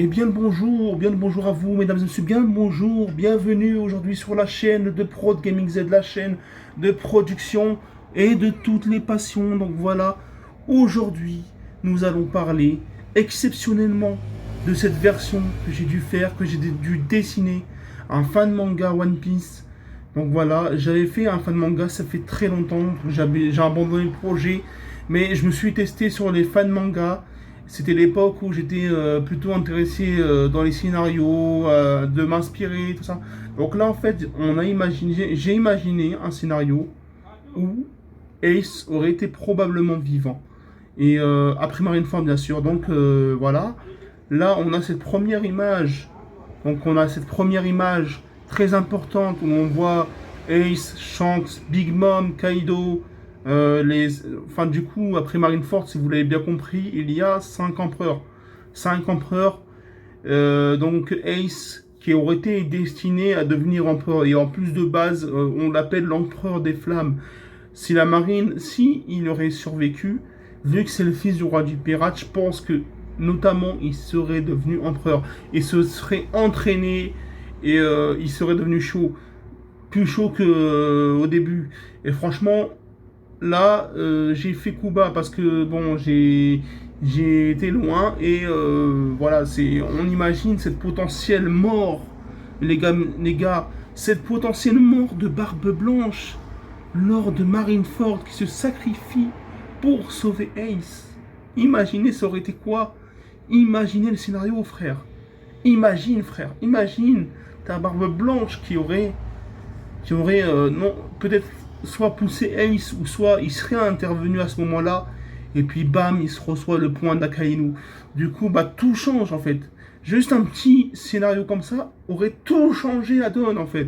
Bien le bonjour à vous, mesdames et messieurs, bien le bonjour, bienvenue aujourd'hui sur la chaîne de Prod Gaming Z, la chaîne de production et de toutes les passions. Donc voilà, aujourd'hui, nous allons parler exceptionnellement de cette version que j'ai dû faire, que j'ai dû dessiner, un fan manga One Piece. Donc voilà, j'avais fait un fan manga, ça fait très longtemps, j'ai abandonné le projet, mais je me suis testé sur les fan mangas. C'était l'époque où j'étais plutôt intéressé dans les scénarios, de m'inspirer, tout ça. Donc là, en fait, j'ai imaginé un scénario où Ace aurait été probablement vivant. Et après Marineford, bien sûr. Donc voilà. Là, on a cette première image. Donc on a cette première image très importante où on voit Ace, Shanks, Big Mom, Kaido. Enfin, du coup, après Marineford, si vous l'avez bien compris, il y a 5 empereurs. 5 empereurs. Donc Ace, qui aurait été destiné à devenir empereur. Et en plus de base, on l'appelle l'empereur des flammes. Si la marine, si il aurait survécu, vu que c'est le fils du roi du pirate, je pense que notamment il serait devenu empereur et se serait entraîné et il serait devenu chaud, plus chaud que au début. Et franchement, là, j'ai fait coup bas parce que bon, j'ai été loin et voilà, on imagine cette potentielle mort, les gars, cette potentielle mort de Barbe Blanche lors de Marineford qui se sacrifie pour sauver Ace. Imaginez, ça aurait été quoi? Imaginez le scénario, frère. Imagine, frère. Imagine ta Barbe Blanche qui aurait non, peut-être soit poussé Ace ou soit il serait intervenu à ce moment-là. Et puis bam, il se reçoit le point d'Akainu. Du coup, bah tout change en fait. Juste un petit scénario comme ça aurait tout changé la donne en fait.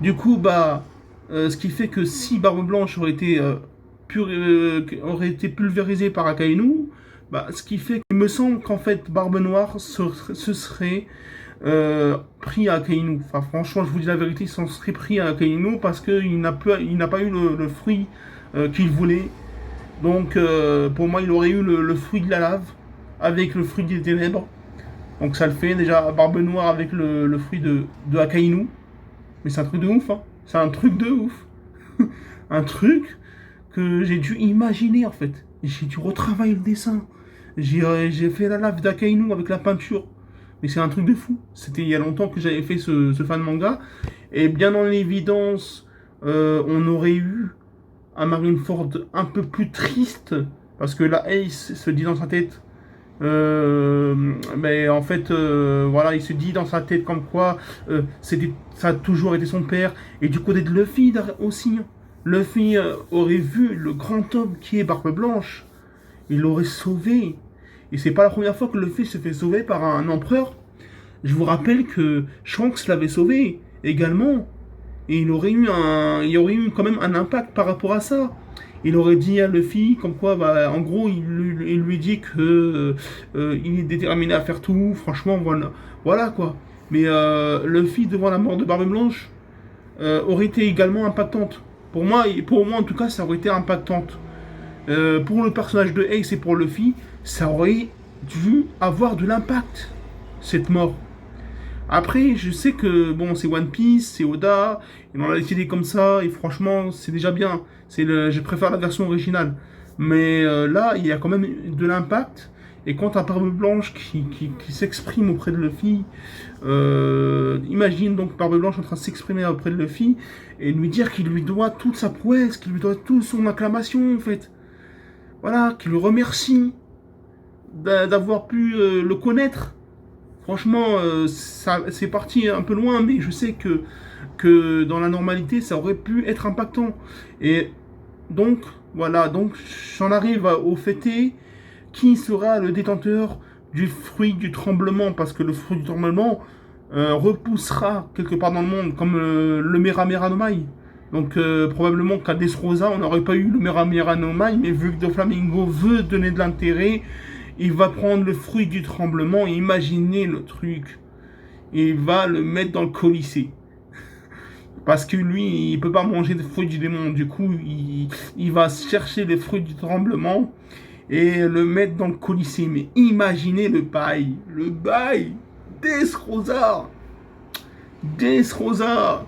Du coup, bah, ce qui fait que si Barbe Blanche aurait été pulvérisée par Akainu, bah, ce qui fait qu'il me semble qu'en fait Barbe Noire se serait pris à Akainu. Enfin, franchement, je vous dis la vérité, il s'en serait pris à Akainu parce qu'il n'a pas eu le fruit qu'il voulait. Donc, pour moi, il aurait eu le fruit de la lave avec le fruit des ténèbres. Donc, ça le fait déjà Barbe Noire avec le fruit de Akainu. Mais c'est un truc de ouf, hein. C'est un truc de ouf. Un truc que j'ai dû imaginer en fait. J'ai dû retravailler le dessin. J'ai fait la lave d'Akainu avec la peinture. Mais c'est un truc de fou. C'était il y a longtemps que j'avais fait ce fan manga. Et bien dans l'évidence, on aurait eu un Marineford un peu plus triste. Parce que la Ace se dit dans sa tête. Mais en fait, voilà, il se dit dans sa tête comme quoi ça a toujours été son père. Et du côté de Luffy aussi, hein. Luffy aurait vu le grand homme qui est Barbe Blanche. Il l'aurait sauvé. Et c'est pas la première fois que Luffy se fait sauver par un empereur. Je vous rappelle que Shanks l'avait sauvé également. Et il y aurait eu quand même un impact par rapport à ça. Il aurait dit à Luffy, comme quoi, bah, en gros, il lui dit que il est déterminé à faire tout. Franchement, voilà, voilà quoi. Mais Luffy devant la mort de Barbe Blanche aurait été également impactante. Pour moi en tout cas, ça aurait été impactante. Pour le personnage de Ace et pour Luffy, ça aurait dû avoir de l'impact cette mort. Après, je sais que bon, c'est One Piece, c'est Oda, et on l'a décidé comme ça, et franchement, c'est déjà bien. Je préfère la version originale. Mais là, il y a quand même de l'impact. Et quand un Barbe Blanche qui s'exprime auprès de Luffy, imagine donc Barbe Blanche en train de s'exprimer auprès de Luffy et lui dire qu'il lui doit toute sa prouesse, qu'il lui doit toute son acclamation en fait. Voilà, qu'il le remercie d'avoir pu le connaître. Franchement, c'est parti un peu loin, mais je sais que dans la normalité, ça aurait pu être impactant. Et donc, voilà, donc j'en arrive au fait qui sera le détenteur du fruit du tremblement, parce que le fruit du tremblement repoussera quelque part dans le monde, comme le Mera Mera no Mai. Donc probablement qu'à Dressrosa, on n'aurait pas eu le Mera Mera no Mai, mais vu que Doflamingo veut donner de l'intérêt, il va prendre le fruit du tremblement et imaginer le truc. Et il va le mettre dans le colisée. Parce que lui, il peut pas manger des fruits du démon. Du coup, il va chercher les fruits du tremblement. et le mettre dans le Colisée. Mais imaginez le bail Dressrosa. Dressrosa.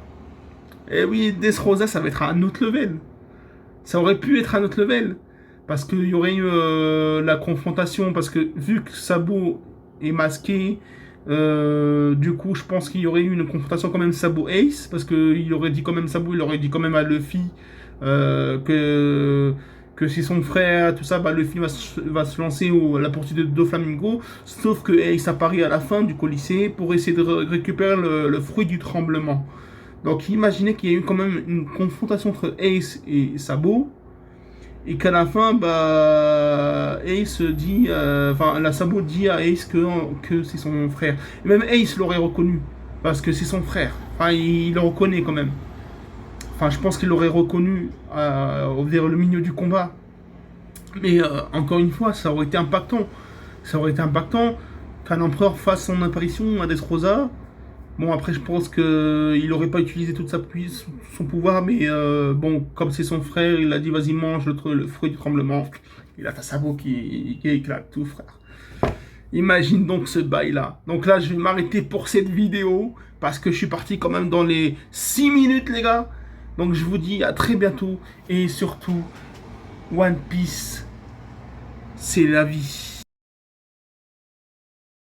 Eh oui, Dressrosa, ça va être un autre level. Ça aurait pu être un autre level. Parce qu'il y aurait eu la confrontation. Parce que vu que Sabo est masqué, du coup, je pense qu'il y aurait eu une confrontation quand même Sabo-Ace. Parce qu'il aurait dit quand même Sabo, il aurait dit quand même à Luffy que c'est son frère, tout ça, bah, Luffy va se lancer à la poursuite de Doflamingo. Sauf que Ace apparaît à la fin du Colisée pour essayer de récupérer le fruit du tremblement. Donc imaginez qu'il y a eu quand même une confrontation entre Ace et Sabo, et qu'à la fin, bah, Ace dit, la Sabo dit à Ace que c'est son frère. Et même Ace l'aurait reconnu, parce que c'est son frère. Enfin, il le reconnaît quand même. Enfin, je pense qu'il l'aurait reconnu vers le milieu du combat. Mais encore une fois, ça aurait été impactant. Ça aurait été impactant qu'un empereur fasse son apparition à Dressrosa. Bon, après, je pense qu'il n'aurait pas utilisé toute son pouvoir, mais bon, comme c'est son frère, il a dit vas-y, mange le fruit du tremblement. Il a ta sabot qui éclate tout, frère. Imagine donc ce bail-là. Donc là, je vais m'arrêter pour cette vidéo, parce que je suis parti quand même dans les 6 minutes, les gars. Donc je vous dis à très bientôt, et surtout, One Piece, c'est la vie.